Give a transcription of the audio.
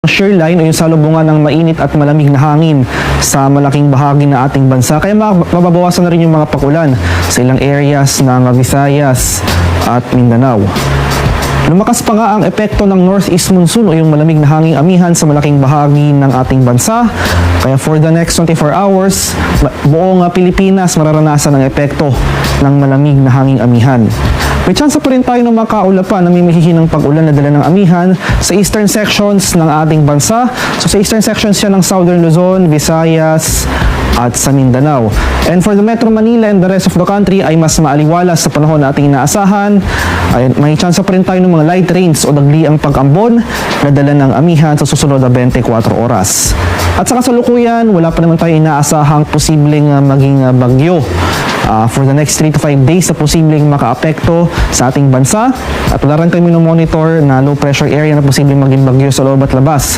shear line o yung salubungan ng mainit at malamig na hangin sa malaking bahagi ng ating bansa. Kaya mababawasan na rin yung mga pakulan sa ilang areas ng Visayas at Mindanao. Lumakas pa nga ang epekto ng northeast monsoon o yung malamig na hanging amihan sa malaking bahagi ng ating bansa. Kaya for the next 24 hours, buong Pilipinas mararanasan ang epekto ng malamig na hanging amihan. May chance pa rin tayo ng makaulapan na may mahihinang pag-ulan na dala ng amihan sa eastern sections ng ating bansa. So sa eastern sections siya ng Southern Luzon, Visayas, at sa Mindanao. And for the Metro Manila and the rest of the country ay mas maaliwalas sa panahon na ating inaasahan. Ay, may chance pa rin tayo ng mga light rains o dagliang pag-ambon na dala ng amihan sa susunod na 24 oras. At sa kasalukuyan, wala pa naman tayo inaasahang posibleng maging bagyo. For the next 3 to 5 days na posibleng makaapekto sa ating bansa. At wala rin tayo minomonitor na low pressure area na posibleng maging bagyo sa loob at labas